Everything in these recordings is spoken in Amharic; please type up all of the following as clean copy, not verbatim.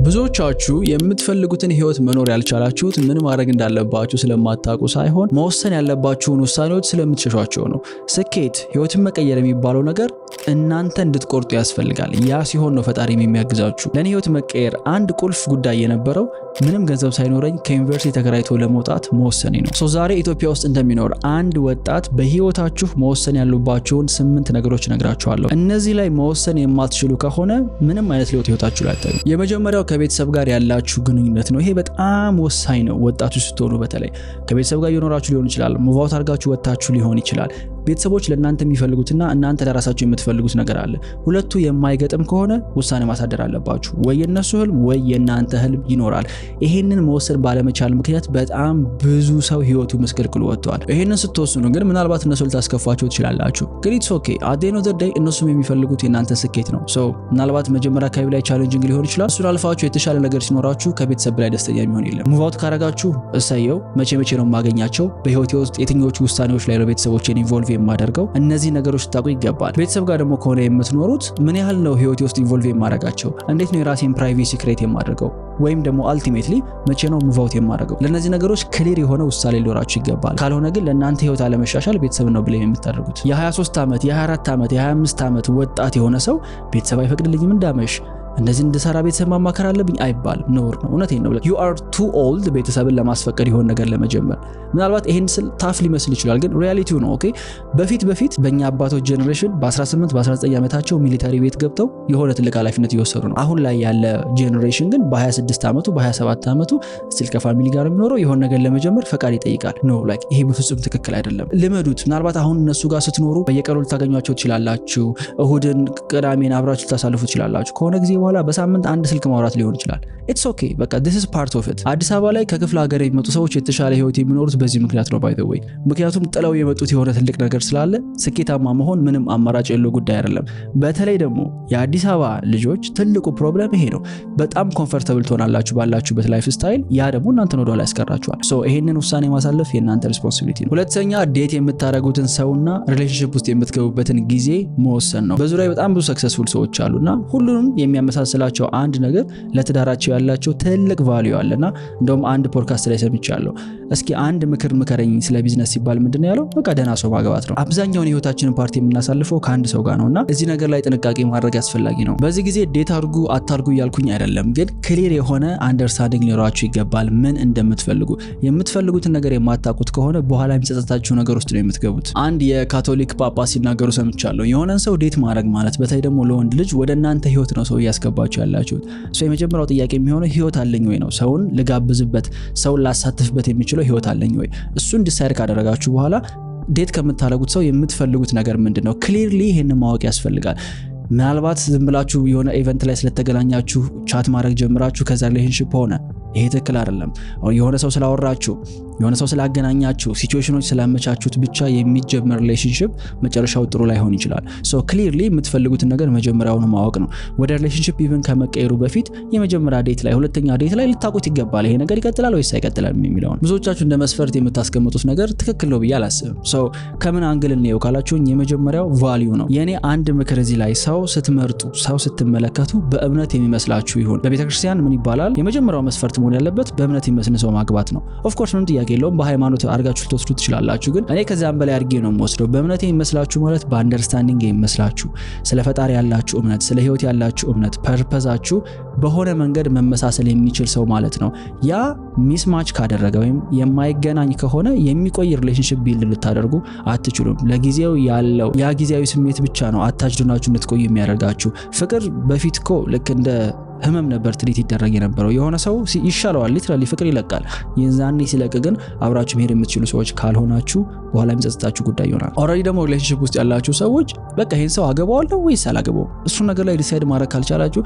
ብዙዎቻችሁ የምትፈልጉትን ህይወት መኖር ያልቻላችሁት ምን ማድረግ እንዳለባችሁ ስለማታውቁ ሳይሆን መወሰን ያለባችሁን ውሳኔዎች ስለምትሸሿቸው ነው። ስኬት ህይወትን መቀየር የሚባለው ነገር እናንተ እንድትቆርጡ ያስፈልጋል። ያ ሲሆን ነው ፈጣሪም የሚያግዛችሁ። ለኔ ህይወት መቀየር አንድ ቁልፍ ጉዳይ የነበረው ምንም ገንዘብ ሳይኖረኝ ከዩኒቨርሲቲ ተከራይቶ ለመውጣት መወሰኔ ነው። ዛሬ ኢትዮጵያ ውስጥ እንደሚኖር አንድ ወጣት በህይወታችሁ መወሰን ያሉባችሁን 8 ነገሮች ነግራችኋለሁ። እነዚህ ላይ መወሰን የማትችሉ ከሆነ ምንም አይነት ለውጥ ህይወታችሁ ላይ አታዩ። የመጀመሪያው ከቤተሰብ ጋር ያላችሁ ግንኙነት ነው። ይሄ በጣም ወሳኝ ነው። ወጣቶች ስትሆኑ በተለይ ከቤተሰብ ጋር እየኖራችሁ ሊሆን ይችላል፣ ሙቭ አውት አድርጋችሁ ወጣችሁ ሊሆን ይችላል። ቤተሰቦች ለእናንተ የሚፈልጉትና እናንተ ለራሳችሁ የምትፈልጉት ነገር አለ። ሁለቱ የማይገጥም ከሆነ ውሳኔ ማሳደር አለባችሁ። ወይ የነሱ ህልም ወይ የናንተ ህልም ይኖራል። ይሄንን መወሰን ባለመቻል ምክንያት በጣም ብዙ ሰው ህይወቱ መስቀልቅሎ ወጥቷል። ይሄንን ስትወስኑ ግን ምናልባት እነሱ ልታስከፋቸው ትችላላችሁ። ግን ኢትስ ኦኬ አት ዘ ኤንድ ኦፍ ዘ ዴይ እነሱም የሚፈልጉት የናንተ ስኬት ነው። ምናልባት መጀመሪያ አካባቢ ላይ ቻሌንጂንግ ሊሆን ይችላል። እሱን አልፋችሁ የተሻለ ነገር ሲኖራችሁ ከቤተሰብ ላይ ደስተኛ የሚሆን የለም። ሙቭ አውት ካረጋችሁ እሰየው። መቼ ነው የማገኛቸው? በህይወቴ ውስጥ የትኞቹ ውሳኔዎች ላይ ነው ቤተሰቦቼን ኢንቮልቭ የማደርገው? እነዚህ ነገሮች ታውቁ ይገባል። ቤተሰብ ጋር ደግሞ ከሆነ የምትኖሩት ምን ያህል ነው ህይወቴ ውስጥ ኢንቮልቭ የማደርጋቸው? እንዴት ነው የራሴን ፕራይቬሲ ክሬት የማደርገው? ወይም ደግሞ አልቲሜትሊ መቼ ነው ሙቭ አውት የማደርገው? ለነዚህ ነገሮች ክሊር የሆነ ውሳኔ ሊኖራችሁ ይገባል። ካልሆነ ግን ለእናንተ ህይወት አለመሻሻል ቤተሰብ ነው ብለው የምታደርጉት። የ23 ዓመት የ24 ዓመት የ25 ዓመት ወጣት የሆነ ሰው ቤተሰብ አይፈቅድልኝም እንዳመሽ እንደዚህ እንድሰራ ቤተሰብ ማማከር አለብኝ አይባልም። ነውር ነው። እውነቴን ነው። you are too old ቤተሰብን ለማስፈቀድ ይሆን ነገር ለመጀመር። ምናልባት ይሄን ስል ታፍ ሊመስል ይችላል፣ ግን ሪያሊቲው ነው። ኦኬ በፊት በእኛ አባቶች ጄኔሬሽን በ18 በ19 ዓመታቸው ሚሊታሪ ቤት ገብተው የሆነ ትልቅ ኃላፊነት እየወሰዱ ነው። አሁን ላይ ያለ ጄኔሬሽን ግን በ26 ዓመቱ በ27 ዓመቱ ስቲል ከፋሚሊ ጋር የሚኖረው የሆነ ነገር ለመጀመር ፈቃድ ይጠይቃል። ነው ላይክ ይሄ በፍጹም ትክክል አይደለም። ልመዱት። ምናልባት አሁን እነሱ ጋር ስትኖሩ በየቀኑ ልታገኟቸው ትችላላችሁ። እሁድን ቅዳሜን አብራችሁ ልታሳልፉ ትችላላችሁ። ከሆነ ጊዜ በኋላ በሳምንት አንድ ስልክ ማውራት ሊሆን ይችላል። ኢትስ ኦኬ በቃ this is part of it። አዲስ አበባ ላይ ከክፍለ ሀገር የሚመጡ ሰዎች የተሻለ ህይወት የሚኖሩት በዚህ ምክንያት ነው by the way። ምክንያቱም ጥለው የመጡት የሆነ ትልቅ ነገር ስላለ ስኬታማ መሆን ምንም አማራጭ የለው ጉዳይ አይደለም። በተለይ ደግሞ የአዲስ አበባ ልጆች ትልቁ ፕሮብለም ይሄ ነው። በጣም ኮምፎርታብል ትሆናላችሁ ባላችሁበት ላይፍ ስታይል፣ ያ ደግሞ እናንተን ወደ ኋላ ያስቀራችኋል። ይሄንን ውሳኔ ማሳለፍ የእናንተ ሪስፖንሲቢሊቲ ነው። ሁለተኛ ዴት የምታረጉትን ሰውና ሪሌሽንሺፕ ውስጥ የምትገቡበትን ጊዜ መወሰን ነው። በዙሪያ በጣም ብዙ ሰክሰስፉል ሰዎች አሉና ሁሉንም የሚያመሳስላቸው አንድ ነገር ለትዳራቸው ያላቸው ትልቅ ቫልዩ አለና እንደውም አንድ ፖድካስት ላይ ሰምቻለሁ። እስኪ አንድ ምክር ምከረኝ ስለ ቢዝነስ ሲባል ምንድነው ያለው? በቃ ደህና ሰው ማግባት ነው። አብዛኛውን የህይወታችንን ፓርቲ የምናሳልፈው ከአንድ ሰው ጋር ነውና እዚህ ነገር ላይ ጥንቃቄ ማድረግ ያስፈልጋል ነው። በዚህ ጊዜ ዴት አድርጉ አታርጉ እያልኩኝ አይደለም፣ ግን ክሊር የሆነ አንደርስታንዲንግ ሊኖራችሁ ይገባል። ምን እንደምትፈልጉ የምትፈልጉትን ነገር የማታውቁት ከሆነ በኋላ የሚጸጸታችሁ ነገር ውስጥ ነው የምትገቡት። አንድ የካቶሊክ ጳጳስ ሲናገሩ ሰምቻለሁ። የሆነን ሰው ዴት ማድረግ ማለት በተለይ ደግሞ ለወንድ ልጅ ወደ እናንተ ህይወት ነው ሰው ያስገባችሁ ያላችሁት። የመጀመሪያው ጥያቄ የሚሆነው ህይወት አለኝ ወይ ነው። ሰውን ልጋብዝበት፣ ሰውን ላሳትፍበት የሚችለው ህይወት አለኝ ወይ? እሱን ዲሳይድ ካደረጋችሁ በኋላ ዴት ከምታደርጉት ሰው የምትፈልጉት ነገር ምንድነው? ክሊርሊ ይሄንን ማወቅ ያስፈልጋል። ምናልባት ዝም ብላችሁ የሆነ ኢቨንት ላይ ስለተገናኛችሁ ቻት ማድረግ ጀምራችሁ ከዛ ሪሌሽንሺፕ ሆነ፣ ይሄ ትክክል አይደለም። የሆነ ሰው ስላወራችሁ የሆነ ሰው ስላገናኛችሁ ሲቹዌሽኖች ስላመቻቹት ብቻ የሚጀምር ሪሌሽንሺፕ መጨረሻው ጥሩ ላይሆን ይችላል። ክሊርሊ የምትፈልጉትን ነገር መጀመሪያውን ማወቅ ነው። ወደ ሪሌሽንሺፕ ኢቨን ከመቀየሩ በፊት የመጀመሪያ ዴት ላይ ሁለተኛ ዴት ላይ ልታውቁት ይገባል። ይሄ ነገር ይቀጥላል ወይስ አይቀጥልም የሚለውን። ብዙዎቻችሁ እንደ መስፈርት የምታስቀምጡት ነገር ትክክል ነው ብዬ አላስብም። ከምን አንግል ነው ካላችሁኝ የመጀመሪያው ቫልዩ ነው። የኔ አንድ ምክር እዚህ ላይ ሰው ስትመርጡ፣ ሰው ስትመለከቱ በእምነት የሚመስላችሁ ይሁን። በቤተክርስቲያን ምን ይባላል? የመጀመሪያው መስፈርት መሆን ያለበት በእምነት የሚመስል ሰው ማግባት ነው። ኦፍ ኮርስ ምንም ጥያቄ የለውም። በሃይማኖት አርጋችሁ ልትወስዱ ትችላላችሁ፣ ግን እኔ ከዛም በላይ አርጌ ነው የምወስደው። በእምነት የሚመስላችሁ ማለት በአንደርስታንዲንግ የሚመስላችሁ፣ ስለ ፈጣሪ ያላችሁ እምነት፣ ስለ ህይወት ያላችሁ እምነት፣ ፐርፐዛችሁ በሆነ መንገድ መመሳሰል የሚችል ሰው ማለት ነው። ያ ሚስማች ካደረገ ወይም የማይገናኝ ከሆነ የሚቆይ ሪሌሽንሺፕ ቢልድ ልታደርጉ አትችሉም። ለጊዜው ያለው ያ ጊዜያዊ ስሜት ብቻ ነው አታችድ ሆናችሁ እንድትቆዩ የሚያደርጋችሁ። ፍቅር በፊት እኮ ልክ እንደ ህመም ነበር ትሪት ይደረግ የነበረው። የሆነ ሰው ይሻለዋል፣ ሊትራሊ ፍቅር ይለቃል። የዛኔ ሲለቅ ግን አብራችሁ መሄድ የምትችሉ ሰዎች ካልሆናችሁ በኋላ የሚጸጽታችሁ ጉዳይ ይሆናል። ኦልሬዲ ደግሞ ሪሌሽንሺፕ ውስጥ ያላችሁ ሰዎች በቃ ይሄን ሰው አገባዋለሁ ወይስ አላገባው እሱ ነገር ላይ ዲሳይድ ማድረግ ካልቻላችሁ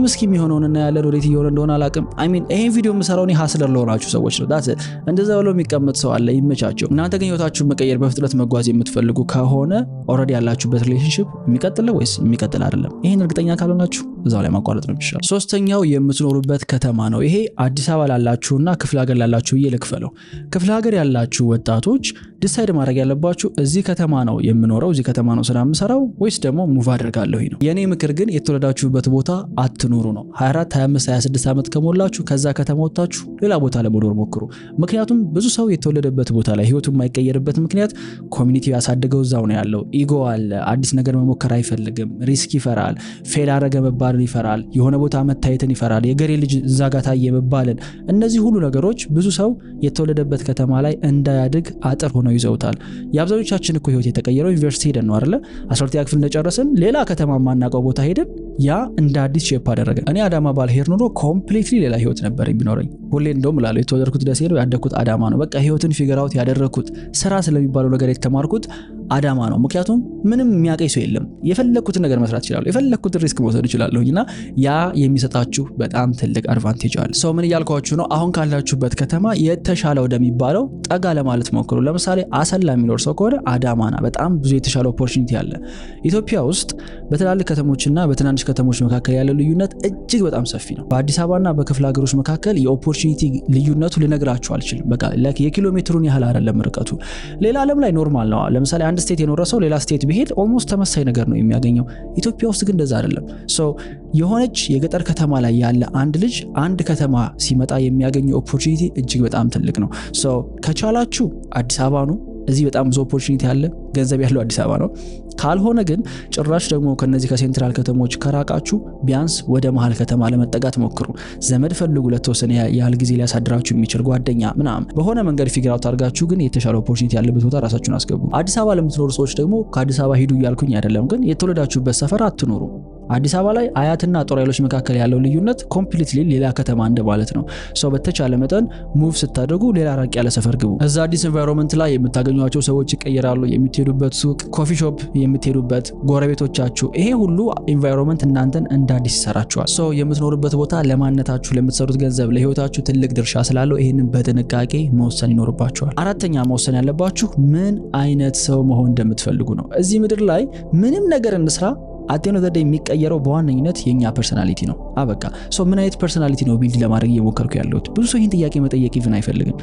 እስኪ የሚሆነውን እና ያለን ወዴት እየሆነ እንደሆነ አላቅም። ይሄን ቪዲዮ የምሰራው እኔ ሀስለር ለሆናችሁ ሰዎች ነው። ዳት እንደዛ ብሎ የሚቀመጥ ሰው አለ፣ ይመቻቸው። እናንተ ግን ህይወታችሁን መቀየር በፍጥነት መጓዝ የምትፈልጉ ከሆነ ኦልሬዲ ያላችሁበት ሪሌሽንሺፕ የሚቀጥል ወይስ የሚቀጥል አይደለም፣ ይሄን እርግጠኛ ካልሆናችሁ እዛው ላይ ማቋረጥ ነው የሚሻለው። ሶስተኛው የምትኖሩበት ከተማ ነው። ይሄ አዲስ አበባ ላላችሁና ክፍለ ሀገር ላላችሁ ብዬ ልክፈለው። ክፍለ ሀገር ያላችሁ ወጣቶች ዲሳይድ ማድረግ ያለባችሁ እዚህ ከተማ ነው የምኖረው፣ እዚህ ከተማ ነው ስራ የምሰራው ወይስ ደግሞ ሙቭ አድርጋለሁ ነው። የኔ ምክር ግን የተወለዳችሁበት ቦታ አትኑሩ ነው። 24 25 26 ዓመት ከሞላችሁ ከዛ ከተማ ወጣችሁ ሌላ ቦታ ለመኖር ሞክሩ። ምክንያቱም ብዙ ሰው የተወለደበት ቦታ ላይ ህይወቱ የማይቀየርበት ምክንያት ኮሚኒቲው ያሳደገው እዛው ነው ያለው። ኢጎ አለ፣ አዲስ ነገር መሞከር አይፈልግም፣ ሪስክ ይፈራል፣ ፌል አደረገ መባልን ይፈራል፣ የሆነ ቦታ መታየትን ይፈራል፣ የገሬ ልጅ እዛ ጋር ታየ መባልን። እነዚህ ሁሉ ነገሮች ብዙ ሰው የተወለደበት ከተማ ላይ እንዳያድግ አጥር ሆነው ይዘውታል። የአብዛኞቻችን እኮ ህይወት የተቀየረው ዩኒቨርሲቲ ሄደን ነው አይደለ? 12ኛ ክፍል እንደጨረስን ሌላ ከተማ ማናውቀው ቦታ ሄደን ያ እንደ አዲስ ሼፕ አደረገ። እኔ አዳማ ባልሄድ ኖሮ ኮምፕሊትሊ ሌላ ህይወት ነበር የሚኖረኝ። ሁሌ እንደውም እላለሁ የተወለድኩት ደሴ ነው፣ ያደግኩት አዳማ ነው። በቃ ህይወትን ፊገር አውት ያደረኩት ስራ ስለሚባለው ነገር የተማርኩት አዳማ ነው። ምክንያቱም ምንም የሚያቀይ ሰው የለም። የፈለኩትን ነገር መስራት ይችላል፣ የፈለኩትን ሪስክ መውሰድ ይችላልሁና ያ የሚሰጣችሁ በጣም ትልቅ አድቫንቴጅ አለ። ሰው ምን እያልኳችሁ ነው? አሁን ካላችሁበት ከተማ የተሻለ ወደሚባለው ጠጋ ለማለት ሞክሩ። ለምሳሌ አሰላ የሚኖር ሰው ከሆነ አዳማና በጣም ብዙ የተሻለ ኦፖርቹኒቲ አለ። ኢትዮጵያ ውስጥ በትላልቅ ከተሞችና በትናንሽ ከተሞች መካከል ያለው ልዩነት እጅግ በጣም ሰፊ ነው። በአዲስ አበባና በክፍለ ሀገሮች መካከል የኦፖርቹኒቲ ልዩነቱ ልነግራችሁ አልችልም። በቃ የኪሎ ሜትሩን ያህል አይደለም ርቀቱ። ሌላ ዓለም ላይ ኖርማል ነው። ለምሳሌ አንድ ስቴት የኖረ ሰው ሌላ ስቴት ቢሄድ ኦልሞስት ተመሳሳይ ነገር ነው የሚያገኘው። ኢትዮጵያ ውስጥ ግን እንደዛ አይደለም። የሆነች የገጠር ከተማ ላይ ያለ አንድ ልጅ አንድ ከተማ ሲመጣ የሚያገኘው ኦፖርቹኒቲ እጅግ በጣም ትልቅ ነው። ከቻላችሁ አዲስ አበባ ነው። እዚህ በጣም ብዙ ኦፖርቹኒቲ ያለ ገንዘብ ያለው አዲስ አበባ ነው። ካልሆነ ግን ጭራሽ ደግሞ ከነዚህ ከሴንትራል ከተሞች ከራቃችሁ ቢያንስ ወደ መሃል ከተማ ለመጠጋት ሞክሩ። ዘመድ ፈልጉ፣ ለተወሰነ ያህል ጊዜ ሊያሳድራችሁ የሚችል ጓደኛ ምናምን በሆነ መንገድ ፊግር አውት አድርጋችሁ ግን የተሻለ ኦፖርቹኒቲ ያለበት ቦታ ራሳችሁን አስገቡ። አዲስ አበባ ለምትኖሩ ሰዎች ደግሞ ከአዲስ አበባ ሂዱ እያልኩኝ አይደለም፣ ግን የተወለዳችሁበት ሰፈር አትኖሩ። አዲስ አበባ ላይ አያትና ጦር ኃይሎች መካከል ያለው ልዩነት ኮምፕሊትሊ ሌላ ከተማ እንደማለት ነው። በተቻለ መጠን ሙቭ ስታደርጉ ሌላ ራቅ ያለ ሰፈር ግቡ። እዛ አዲስ ኤንቫይሮንመንት ላይ የምታገኟቸው ሰዎች ይቀየራሉ። የምትሄዱበት ሱቅ፣ ኮፊ ሾፕ የምትሄዱበት፣ ጎረቤቶቻችሁ፣ ይሄ ሁሉ ኤንቫይሮንመንት እናንተን እንደ አዲስ ይሰራችኋል። የምትኖሩበት ቦታ ለማንነታችሁ፣ ለምትሰሩት ገንዘብ፣ ለህይወታችሁ ትልቅ ድርሻ ስላለው ይሄንን በጥንቃቄ መወሰን ይኖርባችኋል። አራተኛ መወሰን ያለባችሁ ምን አይነት ሰው መሆን እንደምትፈልጉ ነው። እዚህ ምድር ላይ ምንም ነገር እንስራ አጤኖ ዘዴ የሚቀየረው በዋነኝነት የኛ ፐርሰናሊቲ ነው። አበቃ ምን አይነት ፐርሰናሊቲ ነው ቢልድ ለማድረግ እየሞከርኩ ያለሁት? ብዙ ሰው ይህን ጥያቄ መጠየቅ ይፍን አይፈልግም።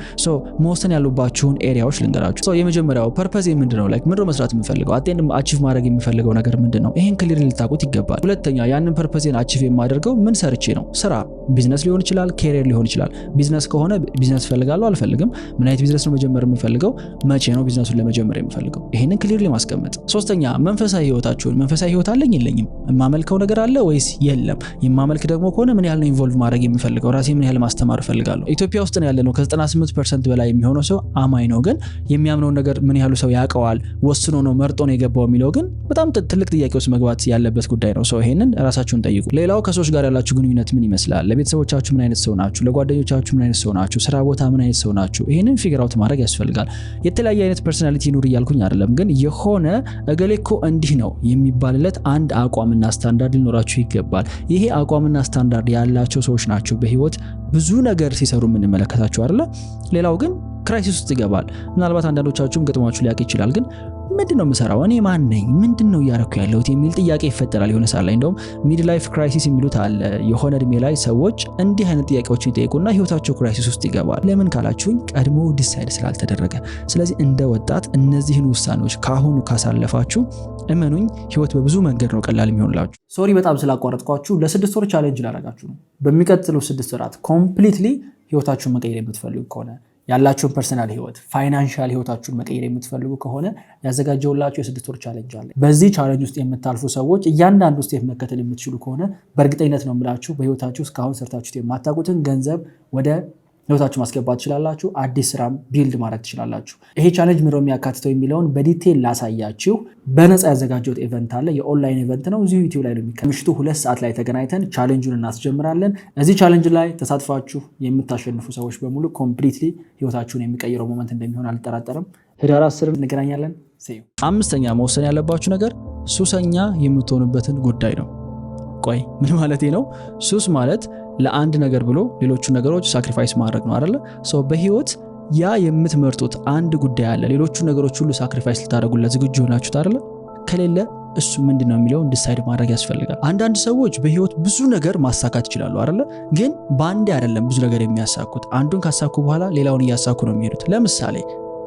መወሰን ያሉባችሁን ኤሪያዎች ልንገራችሁ። የመጀመሪያው ፐርፐዝ ምንድነው? ምንድነው መስራት የምፈልገው? አጤን አቺቭ ማድረግ የምፈልገው ነገር ምንድነው? ይሄን ክሊር ልታውቁት ይገባል። ሁለተኛ ያንን ፐርፐዝን አቺቭ የማደርገው ምን ሰርቼ ነው? ስራ፣ ቢዝነስ ሊሆን ይችላል፣ ኬሪየር ሊሆን ይችላል። ቢዝነስ ከሆነ ቢዝነስ ፈልጋለሁ አልፈልግም? ምን አይነት ቢዝነስ ነው መጀመር የምፈልገው? መቼ ነው ቢዝነሱን ለመጀመር የምፈልገው? ይሄንን ክሊር ማስቀመጥ። ሶስተኛ መንፈሳዊ ህይወታችሁን፣ መንፈሳዊ ህይወት አለኝ የለኝም? የማመልከው ነገር አለ ወይስ የለም? የማመልክ ደግሞ ከሆነ ምን ያህል ነው ኢንቮልቭ ማድረግ የምፈልገው? ራሴ ምን ያህል ማስተማር እፈልጋለሁ? ኢትዮጵያ ውስጥ ነው ያለነው። ከ98% በላይ የሚሆነው ሰው አማኝ ነው። ግን የሚያምነውን ነገር ምን ያህሉ ሰው ያውቀዋል? ወስኖ ነው መርጦ ነው የገባው የሚለው ግን በጣም ትልቅ ጥያቄ ውስጥ መግባት ያለበት ጉዳይ ነው። ይሄንን ራሳችሁን ጠይቁ። ሌላው ከሰዎች ጋር ያላችሁ ግንኙነት ምን ይመስላል? ለቤተሰቦቻችሁ ምን አይነት ሰው ናችሁ? ለጓደኞቻችሁ ምን አይነት ሰው ናችሁ? ስራ ቦታ ምን አይነት ሰው ናችሁ? ይሄንን ፊገር አውት ማድረግ ያስፈልጋል። የተለያየ አይነት ፐርሰናሊቲ ኑር እያልኩኝ አይደለም፣ ግን የሆነ እገሌኮ እንዲህ ነው የሚባልለት አንድ አቋምና ስታንዳርድ ሊኖራችሁ ይገባል። ይሄ አቋምና ስታንዳርድ ያላቸው ሰዎች ናቸው በህይወት ብዙ ነገር ሲሰሩ የምንመለከታቸው አይደለ? ሌላው ግን ክራይሲስ ውስጥ ይገባል። ምናልባት አንዳንዶቻችሁም ገጥሟችሁ ሊያውቅ ይችላል። ግን ምንድነው የምሰራው? እኔ ማን ነኝ? ምንድነው እያረኩ ያለሁት የሚል ጥያቄ ይፈጠራል። የሆነ ሰዓት ላይ እንደውም ሚድ ላይፍ ክራይሲስ የሚሉት አለ። የሆነ እድሜ ላይ ሰዎች እንዲህ አይነት ጥያቄዎችን ይጠይቁና ህይወታቸው ክራይሲስ ውስጥ ይገባል። ለምን ካላችሁኝ ቀድሞ ዲሳይድ ስላልተደረገ። ስለዚህ እንደ ወጣት እነዚህን ውሳኔዎች ካሁኑ ካሳለፋችሁ እመኑኝ ህይወት በብዙ መንገድ ነው ቀላል የሚሆንላችሁ። ሶሪ በጣም ስላቋረጥኳችሁ። ለ6 ወር ቻሌንጅ ላደርጋችሁ ነው። በሚቀጥለው 6 ወራት ኮምፕሊትሊ ህይወታችሁን መቀየር የምትፈልጉ ከሆነ ያላችሁን ፐርሰናል ህይወት፣ ፋይናንሻል ህይወታችሁን መቀየር የምትፈልጉ ከሆነ ያዘጋጀውላችሁ የ6 ወር ቻሌንጅ አለ። በዚህ ቻሌንጅ ውስጥ የምታልፉ ሰዎች እያንዳንዱ ስቴፕ መከተል የምትችሉ ከሆነ በእርግጠኝነት ነው የምላችሁ በህይወታችሁ እስካሁን ሰርታችሁት የማታውቁትን ገንዘብ ወደ ህይወታችሁ ማስገባት ትችላላችሁ። አዲስ ስራም ቢልድ ማድረግ ትችላላችሁ። ይሄ ቻሌንጅ ምንድነው የሚያካትተው የሚለውን በዲቴል ላሳያችሁ በነፃ ያዘጋጀሁት ኢቨንት አለ። የኦንላይን ኢቨንት ነው። እዚሁ ዩቲዩብ ላይ ነው የሚከናወነው። ምሽቱ 2 ሰዓት ላይ ተገናኝተን ቻሌንጁን እናስጀምራለን። እዚህ ቻሌንጅ ላይ ተሳትፋችሁ የምታሸንፉ ሰዎች በሙሉ ኮምፕሊትሊ ህይወታችሁን የሚቀይረው ሞመንት እንደሚሆን አልጠራጠርም። ህዳር 10 እንገናኛለን። አምስተኛ መወሰን ያለባችሁ ነገር ሱሰኛ የምትሆኑበትን ጉዳይ ነው። ቆይ ምን ማለት ነው? ሱስ ማለት ለአንድ ነገር ብሎ ሌሎቹ ነገሮች ሳክሪፋይስ ማድረግ ነው አይደለ? በህይወት ያ የምትመርጡት አንድ ጉዳይ አለ። ሌሎቹ ነገሮች ሁሉ ሳክሪፋይስ ልታደርጉለት ዝግጁ ሆናችሁት አይደለ? ከሌለ እሱ ምንድነው የሚለውን ዲሳይድ ማድረግ ያስፈልጋል። አንዳንድ ሰዎች በህይወት ብዙ ነገር ማሳካት ይችላሉ አይደለ? ግን በአንዴ አይደለም ብዙ ነገር የሚያሳኩት። አንዱን ካሳኩ በኋላ ሌላውን እያሳኩ ነው የሚሄዱት። ለምሳሌ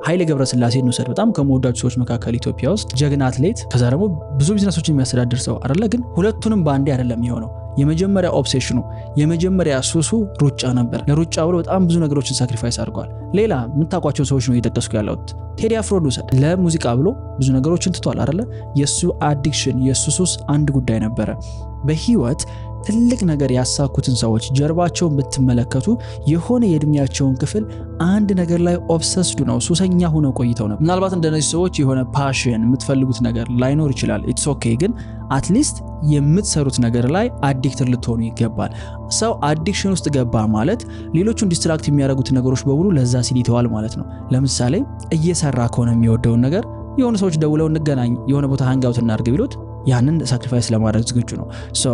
ኃይሌ ገብረስላሴ እንውሰድ። በጣም ከመወዳጁ ሰዎች መካከል ኢትዮጵያ ውስጥ ጀግና አትሌት፣ ከዛ ደግሞ ብዙ ቢዝነሶችን የሚያስተዳድር ሰው አይደለ? ግን ሁለቱንም በአንዴ አይደለም የሆነው። የመጀመሪያ ኦብሴሽኑ የመጀመሪያ ሱሱ ሩጫ ነበር። ለሩጫ ብሎ በጣም ብዙ ነገሮችን ሳክሪፋይስ አድርጓል። ሌላ የምታውቋቸው ሰዎች ነው እየጠቀስኩ ያለሁት። ቴዲ አፍሮን ውሰድ። ለሙዚቃ ብሎ ብዙ ነገሮችን ትቷል አይደለ? የሱ አዲክሽን የሱ ሱስ አንድ ጉዳይ ነበረ። በህይወት ትልቅ ነገር ያሳኩትን ሰዎች ጀርባቸውን ብትመለከቱ የሆነ የእድሜያቸውን ክፍል አንድ ነገር ላይ ኦብሰስድ ነው፣ ሱሰኛ ሆነው ቆይተው ነበር። ምናልባት እንደነዚህ ሰዎች የሆነ ፓሽን የምትፈልጉት ነገር ላይኖር ይችላል። ኢትስ ኦኬ። ግን አትሊስት የምትሰሩት ነገር ላይ አዲክትድ ልትሆኑ ይገባል። ሰው አዲክሽን ውስጥ ገባ ማለት ሌሎቹን ዲስትራክት የሚያደርጉት ነገሮች በሙሉ ለዛ ሲል ይተዋል ማለት ነው። ለምሳሌ እየሰራ ከሆነ የሚወደውን ነገር የሆነ ሰዎች ደውለው እንገናኝ የሆነ ቦታ ሃንጋውት እናድርግ ቢሉት ያንን ሳክሪፋይስ ለማድረግ ዝግጁ ነው። ሶ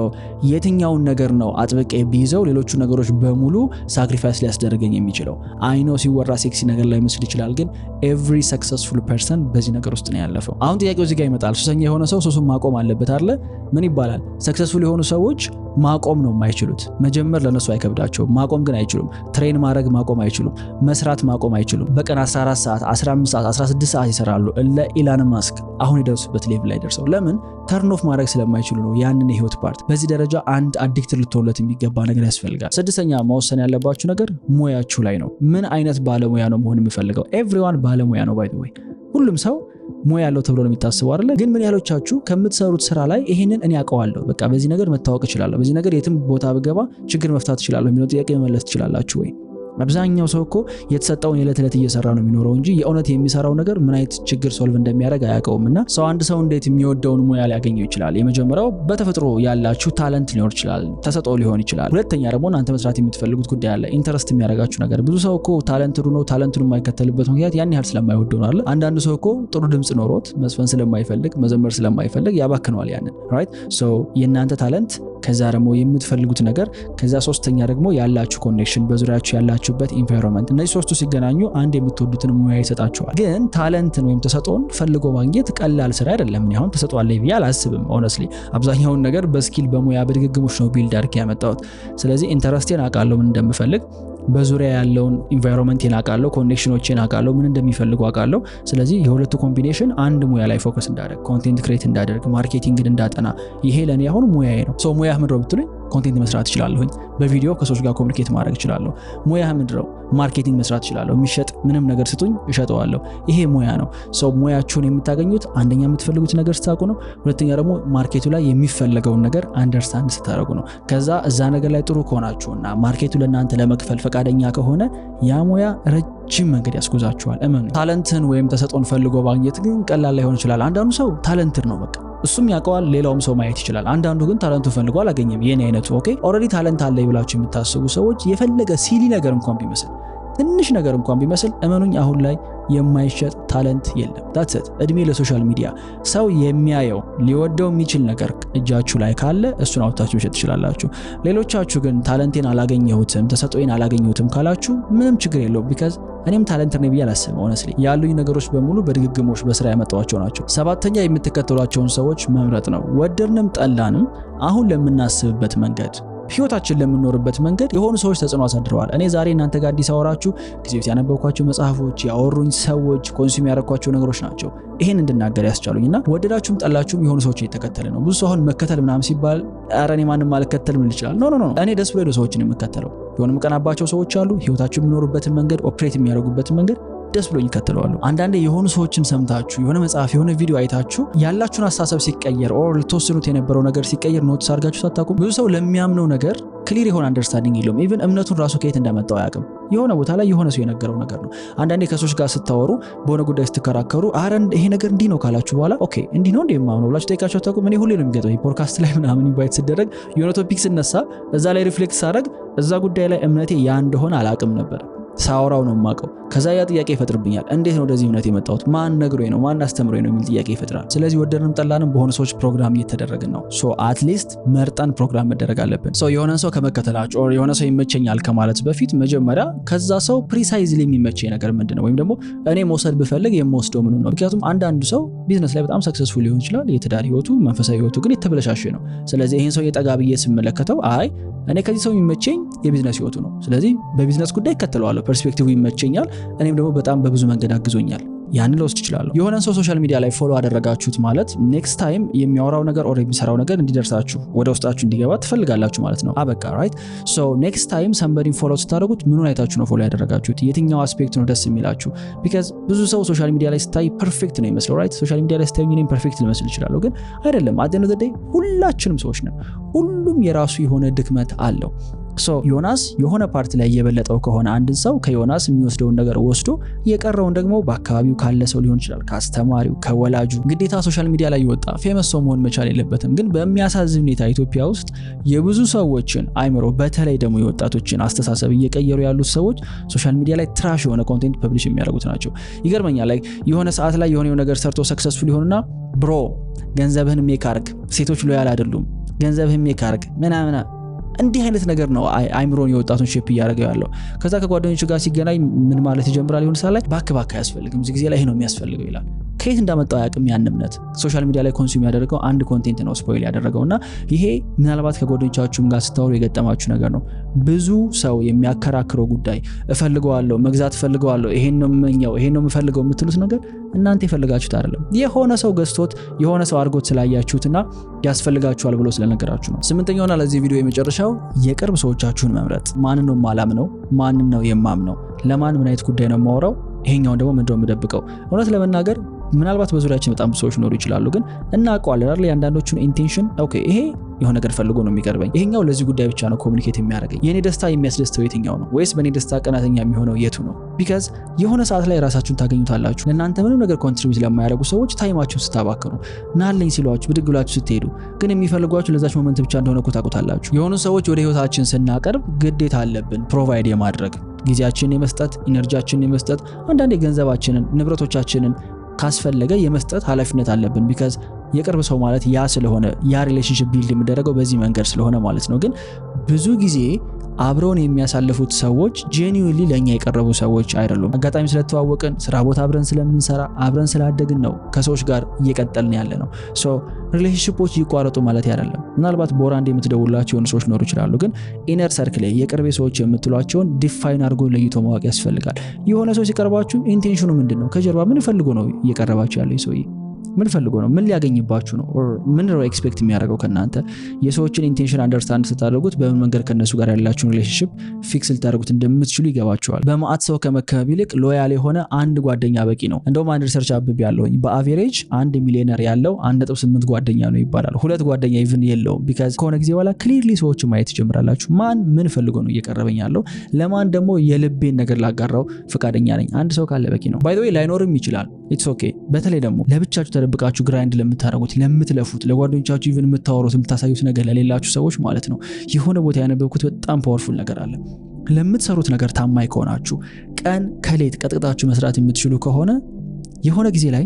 የትኛውን ነገር ነው አጥብቄ ቢይዘው ሌሎቹ ነገሮች በሙሉ ሳክሪፋይስ ሊያስደርገኝ የሚችለው? አይኖ ሲወራ ሴክሲ ነገር ላይ መስል ይችላል፣ ግን ኤቭሪ ሰክሰስፉል ፐርሰን በዚህ ነገር ውስጥ ነው ያለፈው። አሁን ጥያቄው እዚህ ጋር ይመጣል። ሱሰኛ የሆነ ሰው ሱሱን ማቆም አለበት አይደለ? ምን ይባላል? ሰክሰስፉል የሆኑ ሰዎች ማቆም ነው የማይችሉት። መጀመር ለነሱ አይከብዳቸውም፣ ማቆም ግን አይችሉም። ትሬን ማድረግ ማቆም አይችሉም፣ መስራት ማቆም አይችሉም። በቀን 14 ሰዓት 15 ሰዓት 16 ሰዓት ይሰራሉ። ለኢላን ማስክ አሁን የደረሱበት ሌቭል ላይ ደርሰው ለምን ተርን ኦፍ ማድረግ ስለማይችሉ ነው። ያንን የህይወት ፓርት በዚህ ደረጃ አንድ አዲክትድ ልትሆንለት የሚገባ ነገር ያስፈልጋል። ስድስተኛ መወሰን ያለባችሁ ነገር ሙያችሁ ላይ ነው። ምን አይነት ባለሙያ ነው መሆን የምፈልገው? ኤቭሪዋን ባለሙያ ነው ባይ ዘ ዌይ። ሁሉም ሰው ሙያ ያለው ተብሎ ነው የሚታስበው አይደለ? ግን ምን ያህሎቻችሁ ከምትሰሩት ስራ ላይ ይሄንን እኔ አውቀዋለሁ፣ በቃ በዚህ ነገር መታወቅ እችላለሁ፣ በዚህ ነገር የትም ቦታ ብገባ ችግር መፍታት እችላለሁ የሚለው ጥያቄ መመለስ ትችላላችሁ ወይ? አብዛኛው ሰው እኮ የተሰጠውን የዕለት ዕለት እየሰራ ነው የሚኖረው እንጂ የእውነት የሚሰራው ነገር ምን አይነት ችግር ሶልቭ እንደሚያደርግ አያውቀውምና አንድ ሰው እንዴት የሚወደውን ሙያ ሊያገኘው ይችላል? የመጀመሪያው በተፈጥሮ ያላችሁ ታለንት ሊሆን ይችላል፣ ተሰጥኦ ሊሆን ይችላል። ሁለተኛ ደግሞ እናንተ መስራት የምትፈልጉት ጉዳይ አለ፣ ኢንተረስት የሚያደርጋችሁ ነገር። ብዙ ሰው እኮ ታለንትዱ ነው፣ ታለንቱን የማይከተልበት ምክንያት ያን ያህል ስለማይወደው ነው አይደል? አንዳንዱ ሰው እኮ ጥሩ ድምጽ ኖሮት መስፈን ስለማይፈልግ መዘመር ስለማይፈልግ ያባክነዋል ያንን ራይት። ሶ የእናንተ ታለንት፣ ከዛ ደግሞ የምትፈልጉት ነገር፣ ከዛ ሶስተኛ ደግሞ ያላችሁ ኮኔክሽን፣ በዙሪያችሁ ያላችሁበት ኢንቫይሮንመንት፣ እነዚህ ሶስቱ ሲገናኙ አንድ የምትወዱትን ሙያ ይሰጣችኋል። ግን ታለንትን ወይም ተሰጥኦን ፈልጎ ማግኘት ቀላል ስራ አይደለም። እኔ አሁን ተሰጥኦ አለኝ ብዬ አላስብም ሆነስሊ። አብዛኛውን ነገር በስኪል በሙያ በድግግሞች ነው ቢልድ አድርጌ ያመጣሁት። ስለዚህ ኢንተረስቴን አውቃለሁ ምን እንደምፈልግ፣ በዙሪያ ያለውን ኢንቫይሮንመንት አውቃለሁ፣ ኮኔክሽኖችን አውቃለሁ፣ ምን እንደሚፈልጉ አውቃለሁ። ስለዚህ የሁለቱ ኮምቢኔሽን አንድ ሙያ ላይ ፎከስ እንዳደርግ፣ ኮንቴንት ክሬት እንዳደርግ፣ ማርኬቲንግን እንዳጠና፣ ይሄ ለኔ አሁን ሙያዬ ነው። ሶ ሙያ ምንድነው ብትሉኝ ኮንቴንት መስራት እችላለሁኝ። በቪዲዮ ከሰዎች ጋር ኮሙኒኬት ማድረግ እችላለሁ። ሙያ ምንድነው? ማርኬቲንግ መስራት እችላለሁ። የሚሸጥ ምንም ነገር ስጡኝ እሸጠዋለሁ። ይሄ ሙያ ነው። ሰው ሙያችሁን የምታገኙት አንደኛ የምትፈልጉት ነገር ስታውቁ ነው። ሁለተኛ ደግሞ ማርኬቱ ላይ የሚፈለገውን ነገር አንደርስታንድ ስታደርጉ ነው። ከዛ እዛ ነገር ላይ ጥሩ ከሆናችሁና ማርኬቱ ለእናንተ ለመክፈል ፈቃደኛ ከሆነ ያ ሙያ ረጅም መንገድ ያስጉዛችኋል። እመኑ። ታለንትን ወይም ተሰጥኦን ፈልጎ ማግኘት ግን ቀላል ላይሆን ይችላል። አንዳንዱ ሰው ታለንትድ ነው በቃ እሱም ያውቀዋል፣ ሌላውም ሰው ማየት ይችላል። አንዳንዱ ግን ታለንቱን ፈልጎ አላገኘም። የኔ አይነቱ ኦኬ ኦልሬዲ ታለንት አለኝ ብላችሁ የምታስቡ ሰዎች የፈለገ ሲሊ ነገር እንኳን ቢመስል፣ ትንሽ ነገር እንኳን ቢመስል እመኑኝ አሁን ላይ የማይሸጥ ታለንት የለም። that's it። እድሜ ለሶሻል ሚዲያ። ሰው የሚያየው ሊወደው የሚችል ነገር እጃችሁ ላይ ካለ እሱን አውጥታችሁ መሸጥ ትችላላችሁ። ሌሎቻችሁ ግን ታለንቴን አላገኘሁትም፣ ተሰጥኦዬን አላገኘሁትም ካላችሁ ምንም ችግር የለውም። ቢካዝ እኔም ታለንት ነኝ ብዬ አላስብም። ሆነስሊ ያሉኝ ነገሮች በሙሉ በድግግሞሽ በስራ ያመጣኋቸው ናቸው። ሰባተኛ የምትከተሏቸውን ሰዎች መምረጥ ነው። ወደድንም ጠላንም አሁን ለምናስብበት መንገድ፣ ህይወታችን ለምንኖርበት መንገድ የሆኑ ሰዎች ተጽዕኖ አሳድረዋል። እኔ ዛሬ እናንተ ጋር አዲስ አወራችሁ ጊዜ ያነበብኳቸው መጽሐፎች፣ ያወሩኝ ሰዎች፣ ኮንሱም ያደረኳቸው ነገሮች ናቸው ይሄን እንድናገር ያስቻሉኝና ወደዳችሁም ጠላችሁም የሆኑ ሰዎች እየተከተለ ነው። ብዙ ሰው አሁን መከተል ምናምን ሲባል ኧረ እኔ ማንንም አልከተልም ሊል ይችላል። ኖ እኔ ደስ ብሎ ሰዎችን የምከተለው የሆነ መቀናባቸው ሰዎች አሉ። ህይወታቸው የሚኖሩበትን መንገድ፣ ኦፕሬት የሚያደርጉበትን መንገድ ደስ ብሎኝ ይከተለዋሉ። አንዳንዴ የሆኑ ሰዎችን ሰምታችሁ የሆነ መጽሐፍ የሆነ ቪዲዮ አይታችሁ ያላችሁን አስተሳሰብ ሲቀየር ኦር ልትወስኑት የነበረው ነገር ሲቀየር ኖትስ አድርጋችሁ ታጣቁ። ብዙ ሰው ለሚያምነው ነገር ክሊር የሆነ አንደርስታንዲንግ የለውም። ኢቭን እምነቱን ራሱ ከየት እንደመጣው አያውቅም። የሆነ ቦታ ላይ የሆነ ሰው የነገረው ነገር ነው። አንዳንዴ ከሰዎች ጋር ስታወሩ በሆነ ጉዳይ ስትከራከሩ አረ ይሄ ነገር እንዲህ ነው ካላችሁ በኋላ ኦኬ እንዲህ ነው እንደማምነው ብላችሁ ጠይቃችሁ አታውቁም? እኔ ሁሌ ነው የሚገጠው ፖድካስት ላይ ምናምን ኢንቫይት ሲደረግ የሆነ ቶፒክ ስነሳ እዛ ላይ ሪፍሌክት ሳደርግ እዛ ጉዳይ ላይ እምነቴ ያ እንደሆነ አላውቅም ነበር። ሳወራው ነው የማውቀው። ከዛ ያ ጥያቄ ይፈጥርብኛል። እንዴት ነው ወደዚህ እምነት የመጣሁት? ማን ነግሮኝ ነው? ማን አስተምሮኝ ነው የሚል ጥያቄ ይፈጥራል። ስለዚህ ወደድንም ጠላንም በሆነ ሰዎች ፕሮግራም እየተደረግን ነው። ሶ አትሊስት መርጠን ፕሮግራም መደረግ አለብን። ሶ የሆነ ሰው ከመከተላችሁ ኦር የሆነ ሰው ይመቸኛል ከማለት በፊት መጀመሪያ ከዛ ሰው ፕሪሳይዝሊ የሚመቸኝ ነገር ምንድነው ወይም ደግሞ እኔ መውሰድ ብፈልግ የምወስደው ምን ነው? ምክንያቱም አንዳንዱ ሰው ቢዝነስ ላይ በጣም ሰክሰስፉል ሊሆን ይችላል። የትዳር ህይወቱ፣ መንፈሳዊ ህይወቱ ግን የተበለሻሸ ነው። ስለዚህ ይሄን ሰው የጠጋ ብዬ ስመለከተው አይ እኔ ከዚህ ሰው የሚመቸኝ የቢዝነስ ህይወቱ ነው። ስለዚህ በቢዝነስ ጉዳይ እከተለዋለሁ። ፐርስፔክቲቭ ይመቸኛል። እኔም ደግሞ በጣም በብዙ መንገድ አግዞኛል። ያን ልወስድ እችላለሁ። የሆነን ሰው ሶሻል ሚዲያ ላይ ፎሎ አደረጋችሁት ማለት ኔክስት ታይም የሚያወራው ነገር ኦር የሚሰራው ነገር እንዲደርሳችሁ ወደ ውስጣችሁ እንዲገባ ትፈልጋላችሁ ማለት ነው። አበቃ ራይት። ሶ ኔክስት ታይም ሰምበዲን ፎሎ ስታደርጉት ምኑን አይታችሁ ነው ፎሎ ያደረጋችሁት? የትኛው አስፔክት ነው ደስ የሚላችሁ? ቢካዝ ብዙ ሰው ሶሻል ሚዲያ ላይ ስታይ ፐርፌክት ነው ይመስለው ራይት። ሶሻል ሚዲያ ላይ ስታይ እኔም ፐርፌክት ልመስል እችላለሁ፣ ግን አይደለም። አት ዘ ኤንድ ኦፍ ዘ ዴይ ሁላችንም ሰዎች ነን። ሁሉም የራሱ የሆነ ድክመት አለው። ሶ ዮናስ የሆነ ፓርት ላይ የበለጠው ከሆነ አንድን ሰው ከዮናስ የሚወስደውን ነገር ወስዶ የቀረውን ደግሞ በአካባቢው ካለ ሰው ሊሆን ይችላል፣ ከአስተማሪው፣ ከወላጁ። ግዴታ ሶሻል ሚዲያ ላይ ይወጣ ፌመስ ሰው መሆን መቻል የለበትም። ግን በሚያሳዝን ሁኔታ ኢትዮጵያ ውስጥ የብዙ ሰዎችን አይምሮ በተለይ ደግሞ የወጣቶችን አስተሳሰብ እየቀየሩ ያሉት ሰዎች ሶሻል ሚዲያ ላይ ትራሽ የሆነ ኮንቴንት ፐብሊሽ የሚያደርጉት ናቸው። ይገርመኛል። ላይ የሆነ ሰዓት ላይ የሆነ ነገር ሰርቶ ሰክሰስፉል ይሆንና ብሮ ገንዘብህን ሜክ አርግ፣ ሴቶች ሎያል አይደሉም፣ ገንዘብህን ሜክ አርግ ምናምን እንዲህ አይነት ነገር ነው አይምሮን የወጣቱን ሼፕ እያደረገው ያለው። ከዛ ከጓደኞቹ ጋር ሲገናኝ ምን ማለት ይጀምራል? ይሁን ሳላይ ባክ አያስፈልግም፣ እዚህ ጊዜ ላይ ይሄ ነው የሚያስፈልገው ይላል። ከየት እንዳመጣው ያቅም ያን እምነት ሶሻል ሚዲያ ላይ ኮንሱም ያደረገው አንድ ኮንቴንት ነው ስፖይል ያደረገውና ይሄ ምናልባት ከጓደኞቻችሁም ጋር ስታወሩ የገጠማችሁ ነገር ነው። ብዙ ሰው የሚያከራክረው ጉዳይ እፈልገዋለሁ፣ መግዛት እፈልገዋለሁ፣ ይሄን ነው የምመኘው፣ ይሄን ነው የምፈልገው የምትሉት ነገር እናንተ የፈለጋችሁት አይደለም። የሆነ ሰው ገዝቶት የሆነ ሰው አድርጎት ስላያችሁትና ያስፈልጋችኋል ብሎ ስለነገራችሁ ነው። ስምንተኛውና ለዚህ ቪዲዮ የመጨረሻው የቅርብ ሰዎቻችሁን መምረጥ። ማንን ነው ማላምነው? ማንን ነው የማምነው? ለማን ምን አይነት ጉዳይ ነው የማወራው? ይሄኛውን ደግሞ ምንድነው የምደብቀው? እውነት ለመናገር ምናልባት በዙሪያችን በጣም ሰዎች ኖሩ ይችላሉ፣ ግን እናውቀዋለን አይደል ያንዳንዶቹን ኢንቴንሽን። ኦኬ ይሄ የሆነ ነገር ፈልጎ ነው የሚቀርበኝ፣ ይሄኛው ለዚህ ጉዳይ ብቻ ነው ኮሙኒኬት የሚያደርገኝ፣ የኔ ደስታ የሚያስደስተው የትኛው ነው? ወይስ በኔ ደስታ ቀናተኛ የሚሆነው የቱ ነው? ቢካዝ የሆነ ሰዓት ላይ ራሳችሁን ታገኙታላችሁ። ለእናንተ ምንም ነገር ኮንትሪቢዩት ለማያደርጉ ሰዎች ታይማችሁን ስታባክኑ፣ ናለኝ ሲሏችሁ ብድግ ብላችሁ ስትሄዱ፣ ግን የሚፈልጓችሁ ለዛች ሞመንት ብቻ እንደሆነ ታውቁታላችሁ። የሆኑ ሰዎች ወደ ህይወታችን ስናቀርብ ግዴታ አለብን ፕሮቫይድ የማድረግ ጊዜያችንን የመስጠት፣ ኢነርጂያችንን የመስጠት፣ አንዳንዴ ገንዘባችንን፣ ንብረቶቻችንን ካስፈለገ የመስጠት ኃላፊነት አለብን። ቢካዝ የቅርብ ሰው ማለት ያ ስለሆነ ያ ሪሌሽንሺፕ ቢልድ የሚደረገው በዚህ መንገድ ስለሆነ ማለት ነው። ግን ብዙ ጊዜ አብረውን የሚያሳልፉት ሰዎች ጄኒዩንሊ ለኛ የቀረቡ ሰዎች አይደሉም። አጋጣሚ ስለተዋወቅን፣ ስራ ቦታ አብረን ስለምንሰራ፣ አብረን ስላደግን ነው ከሰዎች ጋር እየቀጠልን ያለ ነው። ሶ ሪሌሽንሺፖች ይቋረጡ ማለት አይደለም። ምናልባት ቦራንድ የምትደውላቸው የሆኑ ሰዎች ኖሩ ይችላሉ፣ ግን ኢነር ሰርክል የቅርቤ ሰዎች የምትሏቸውን ዲፋይን አድርጎ ለይቶ ማወቅ ያስፈልጋል። የሆነ ሰው ሲቀርባችሁ ኢንቴንሽኑ ምንድነው? ከጀርባ ምን ፈልጎ ነው እየቀረባችሁ ያለው ሰውዬ? ምን ፈልጎ ነው? ምን ሊያገኝባችሁ ነው? ኦር ምን ነው ኤክስፔክት የሚያደርገው ከናንተ? የሰዎችን ኢንቴንሽን አንደርስታንድ ስታደርጉት በምን መንገድ ከነሱ ጋር ያላችሁን ሪሌሽንሺፕ ፊክስ ልታደርጉት እንደምትችሉ ይገባችኋል። በማአት ሰው ከመከበብ ይልቅ ሎያል የሆነ አንድ ጓደኛ በቂ ነው። እንደውም አንድ ሪሰርች አብብ ያለውኝ በአቬሬጅ 1 ሚሊዮነር ያለው 1.8 ጓደኛ ነው ይባላል። 2 ጓደኛ ኢቭን የለውም። ቢካዝ ከሆነ ጊዜ በኋላ ክሊርሊ ሰዎች ማየት ይጀምራላችሁ። ማን ምን ፈልጎ ነው እየቀረበኝ ያለው? ለማን ደግሞ የልቤን ነገር ላጋራው ፈቃደኛ ነኝ? አንድ ሰው ካለ በቂ ነው። ባይ ዘ ዌይ ላይኖርም ይችላል። ኢትስ ኦኬ። በተለይ ደግሞ ለብቻችሁ ተደብቃችሁ ግራይንድ ለምታረጉት፣ ለምትለፉት፣ ለጓደኞቻችሁ ኢቭን የምታወሩት የምታሳዩት ነገር ለሌላችሁ ሰዎች ማለት ነው። የሆነ ቦታ ያነበብኩት በጣም ፓወርፉል ነገር አለ። ለምትሰሩት ነገር ታማኝ ከሆናችሁ፣ ቀን ከሌት ቀጥቅጣችሁ መስራት የምትችሉ ከሆነ የሆነ ጊዜ ላይ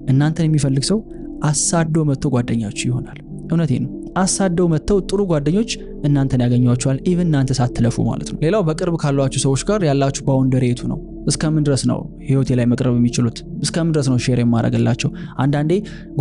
እናንተን የሚፈልግ ሰው አሳዶ መጥቶ ጓደኛችሁ ይሆናል። እውነቴን ነው። አሳደው መጥተው ጥሩ ጓደኞች እናንተን ያገኟቸዋል፣ ኢቭን እናንተ ሳትለፉ ማለት ነው። ሌላው በቅርብ ካሏችሁ ሰዎች ጋር ያላችሁ ባውንደሪ የቱ ነው? እስከምን ድረስ ነው ህይወቴ ላይ መቅረብ የሚችሉት? እስከምን ድረስ ነው ሼር የማደርግላቸው? አንዳንዴ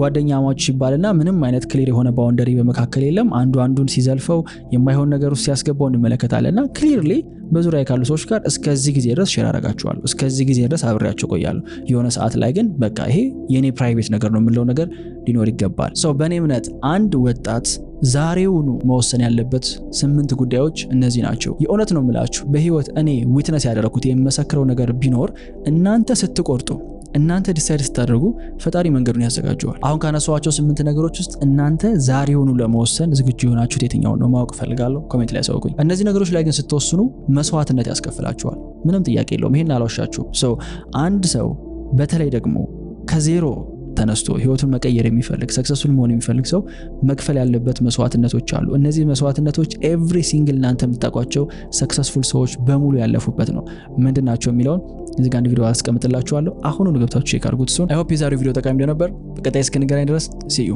ጓደኛማች ይባልና ምንም አይነት ክሊር የሆነ ባውንደሪ በመካከል የለም። አንዱ አንዱን ሲዘልፈው የማይሆን ነገር ውስጥ ሲያስገባው እንመለከታለንና ክሊርሊ በዙሪያ ካሉ ሰዎች ጋር እስከዚህ ጊዜ ድረስ ሼር አደርጋቸዋለሁ፣ እስከዚህ ጊዜ ድረስ አብሬያቸው ቆያለሁ። የሆነ ሰዓት ላይ ግን በቃ ይሄ የኔ ፕራይቬት ነገር ነው የምለው ነገር ሊኖር ይገባል። ሰው በእኔ እምነት አንድ ወጣት ዛሬውኑ መወሰን ያለበት 8 ጉዳዮች እነዚህ ናቸው። የእውነት ነው የምላችሁ፣ በህይወት እኔ ዊትነስ ያደረኩት የምመሰክረው ነገር ቢኖር እናንተ ስትቆርጡ፣ እናንተ ዲሳይድ ስታደርጉ ፈጣሪ መንገዱን ያዘጋጀዋል። አሁን ካነሷቸው 8 ነገሮች ውስጥ እናንተ ዛሬውኑ ለመወሰን ዝግጁ የሆናችሁት የትኛው ነው ማወቅ ፈልጋለሁ። ኮሜንት ላይ አሳውቁኝ። እነዚህ ነገሮች ላይ ግን ስትወስኑ መስዋዕትነት ያስከፍላችኋል። ምንም ጥያቄ የለውም። ይሄን አላወሻችሁ። አንድ ሰው በተለይ ደግሞ ከዜሮ ተነስቶ ህይወቱን መቀየር የሚፈልግ ሰክሰስፉል መሆን የሚፈልግ ሰው መክፈል ያለበት መስዋዕትነቶች አሉ። እነዚህ መስዋዕትነቶች ኤቭሪ ሲንግል እናንተ የምታውቋቸው ሰክሰስፉል ሰዎች በሙሉ ያለፉበት ነው። ምንድናቸው የሚለውን እዚህ ጋር አንድ ቪዲዮ አስቀምጥላችኋለሁ። አሁኑን ገብታችሁ ቼክ አድርጉት። እሱን አይ ሆፕ የዛሬው ቪዲዮ ጠቃሚ እንደነበር። በቀጣይ እስክንገናኝ ድረስ see you